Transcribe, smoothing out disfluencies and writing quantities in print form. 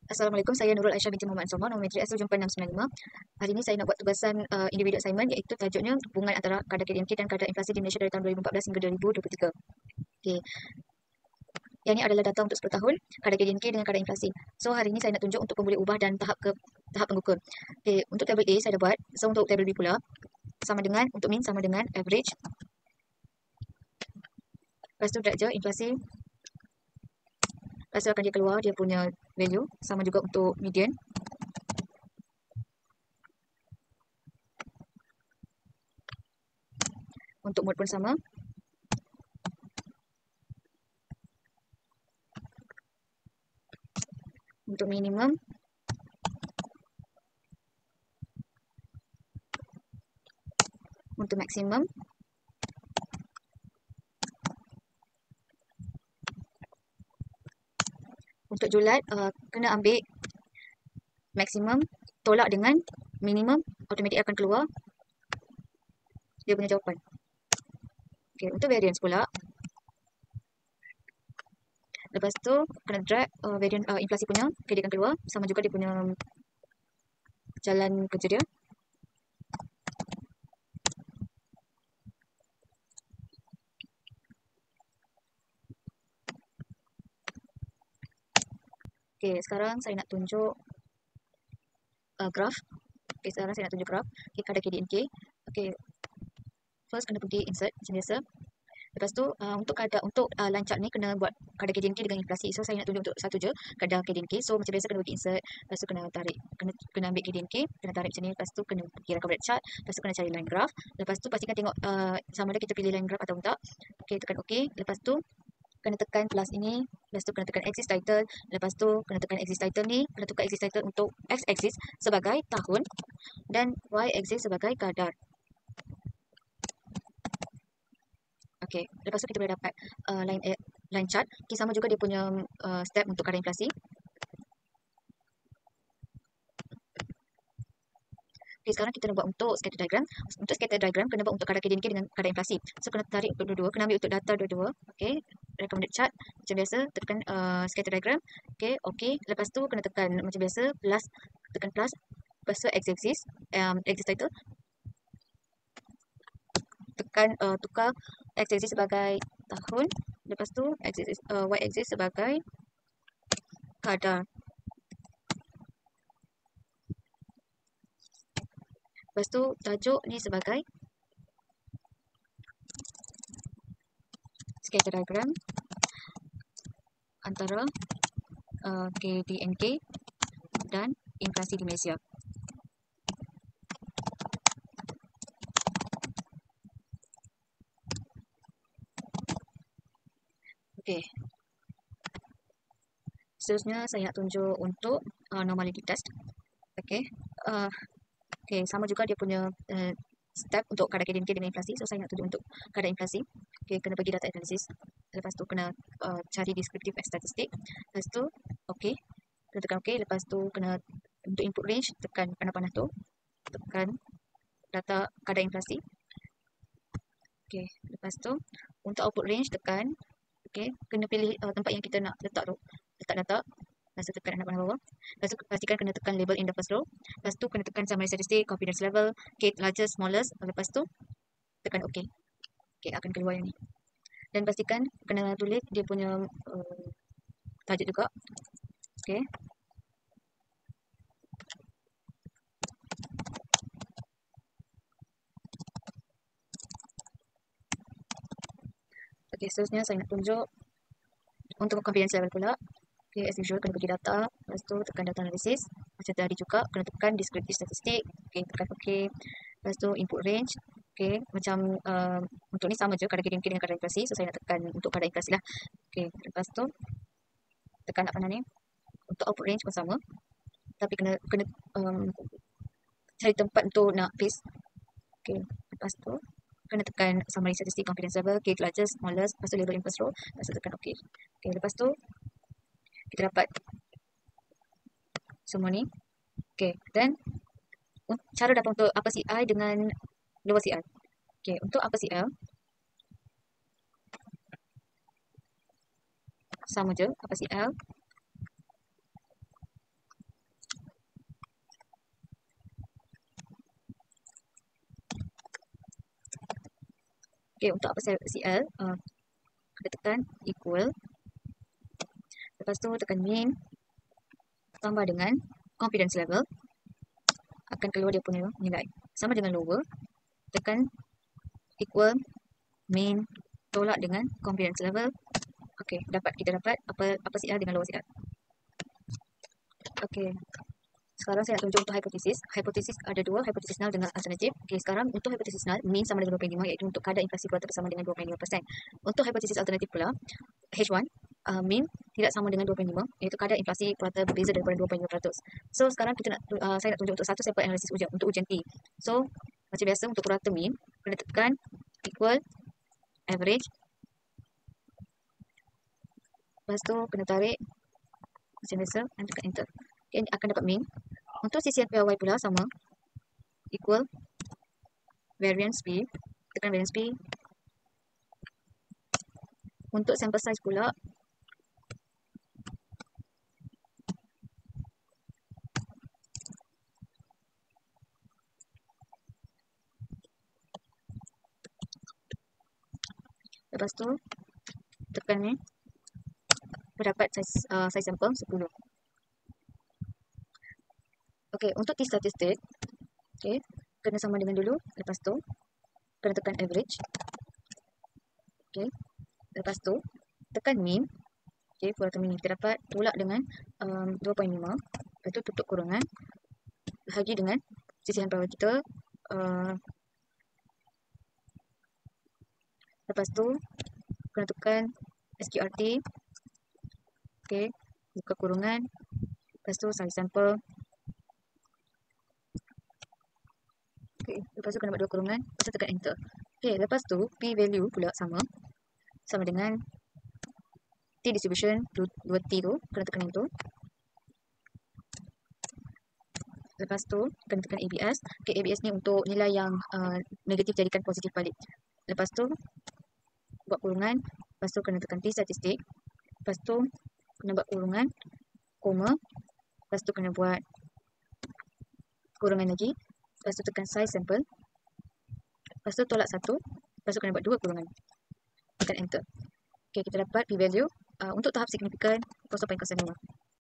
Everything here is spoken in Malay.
Assalamualaikum, saya Nurul Aisyah binti Muhammad Somon, nombor metrik S7465. Hari ini saya nak buat tugasan individu assignment, iaitu tajuknya hubungan antara kadar KDNK dan kadar inflasi di Malaysia dari tahun 2014 hingga 2023. Okey, yang ini adalah data untuk 10 tahun kadar KDNK dengan kadar inflasi. So hari ini saya nak tunjuk untuk pemboleh ubah dan tahap penggugur. Okey, untuk tabel A saya dah buat. So untuk tabel B pula sama dengan untuk mean sama dengan average. Lepas tu drag je inflasi. Lepas tu akan dia keluar dia punya value, sama juga untuk median. Untuk mode pun sama. Untuk minimum, untuk maksimum, untuk julat kena ambil maksimum, tolak dengan minimum, automatik akan keluar dia punya jawapan. Okay, untuk variance pula, lepas tu kena drag variance inflasi punya, okay, dia akan keluar, sama juga dia punya jalan kerja dia. Okay, sekarang saya nak tunjuk graph. Okay, sekarang saya nak tunjuk graph. Okay, kadar KDNK. Okay, first kena pergi insert macam biasa. Lepas tu untuk line chart ni kena buat kadar KDNK dengan inflasi. So saya nak tunjuk untuk satu je kadar KDNK. So macam biasa kena pergi insert, lepas tu kena tarik, kena ambil KDNK, kena tarik macam ni, lepas tu kena pergi recovered chart, lepas tu kena cari line graph. Lepas tu pastikan tengok sama ada kita pilih line graph atau tak. Okey, tekan OK. Lepas tu kena tekan plus ini, lepas tu kena tekan axis title, lepas tu kena tekan axis title ni, kena tukar axis title untuk x axis sebagai tahun dan y axis sebagai kadar. Okey, lepas tu kita boleh dapat line chart. Okay, sama juga dia punya step untuk kadar inflasi. Okay, sekarang kita nak buat untuk scatter diagram. Untuk scatter diagram kena buat untuk kadar KDNK dengan kadar inflasi. So kena tarik untuk dua-dua, kena ambil untuk data dua-dua. Okey, recommended chart macam biasa, tekan scatter diagram. Okey, okey. Lepas tu kena tekan macam biasa plus, tekan plus. Lepas tu x axis, axis title. Tekan tukar x axis sebagai tahun, lepas tu y axis sebagai kadar. Lepas tu tajuk ni sebagai scatter diagram antara KDNK dan inflasi di Malaysia. Okey. Seterusnya saya nak tunjuk untuk normality test. Okey. Okey, sama juga dia punya step untuk kadar KDNK dengan inflasi. So saya nak tunjuk untuk kadar inflasi. Okey, kena pergi data analysis. Lepas tu kena cari descriptive and statistic. Lepas tu okey. Kena tekan okey. Lepas tu kena untuk input range tekan panah-panah tu. Tekan data kadar inflasi. Okey, lepas tu untuk output range tekan. Okey, kena pilih tempat yang kita nak letak tu. Letak data. Lepas tu tekan anak panah bawah. Lepas tu pastikan kena tekan label in the first row. Lepas tu kena tekan summary statistic, confidence level, largest, smallest. Lepas tu tekan OK. OK, akan keluar yang ni. Dan pastikan kena tulis dia punya tajuk juga. OK. Okay, seterusnya saya nak tunjuk untuk confidence level pula. Okay, as usual kena pergi data, lepas tu tekan data analysis. Macam tadi juga kena tekan descriptive statistic. Okay, tekan OK. Lepas tu input range. Okay, macam untuk ni sama je kadar KDNK dengan kadar inflasi. So saya nak tekan untuk kadar inflasi lah. Okay, lepas tu tekan nak panah ni. Untuk output range pun sama. Tapi kena cari tempat untuk nak paste. Okay, lepas tu kena tekan summary statistic, confidence level, largest, smallest, lepas tu label in first row, lepas tu tekan OK. Okay, lepas tu kita dapat semua ni. Okay, dan cara dapat untuk upper CI dengan lower CI. Okay, untuk upper CL sama je, upper CL Okay, untuk apa CL, kita tekan equal. Lepas tu tekan min tambah dengan confidence level. Akan keluar dia punya nilai. Sama dengan lower. Tekan equal min tolak dengan confidence level. Okay, kita dapat apa CL dengan lower CL. Okay. Sekarang saya nak tunjuk untuk hipotesis. Hipotesis ada dua, hipotesis null dengan alternatif. Okay, sekarang untuk hipotesis null, min sama dengan 2.5 iaitu untuk kadar inflasi kuartal bersama dengan 2.5%. Untuk hipotesis alternatif pula, H1, min tidak sama dengan 2.5 iaitu kadar inflasi kuartal berbeza daripada 2.5%. So, sekarang saya nak tunjuk untuk satu sampel analisis ujian, untuk ujian T. So, macam biasa untuk kuartal min, kena tekan equal average. Lepas tu, kena tarik macam biasa dan tekan enter. Okay, akan dapat min. Untuk CCNPY pula sama. Equal variance P. Tekan variance P. Untuk sample size pula. Lepas tu, tekan ni. Berdapat size sampel 10. Okay, untuk T statistik. Okay, kena sama dengan dulu. Lepas tu, kena tekan average. Okay, lepas tu, tekan min. Okay, kuartal min kita dapat tolak dengan 2.5. Lepas tu tutup kurungan. Bahagi dengan sisihan power kita. Lepas tu, kena tekan SQRT. Okay, buka kurungan. Lepas tu, size sample. Okay, lepas tu kena buat dua kurungan. Lepas tu tekan enter. Okay, lepas tu, P value pula sama. Sama dengan T distribution 2T tu. Kena tekan yang tu. Lepas tu, kena tekan ABS. Okay, ABS ni untuk nilai yang negatif jadikan positif balik. Lepas tu, buat kurungan. Lepas tu, kena tekan T statistik. Lepas tu, kena buat kurungan. Koma. Lepas tu, kena buat kurungan lagi. Lepas tu, tekan size sample. Lepas tu, tolak 1. Lepas tu, kena buat 2 kurungan. Tekan enter. Okay, kita dapat P value untuk tahap signifikan 0.05.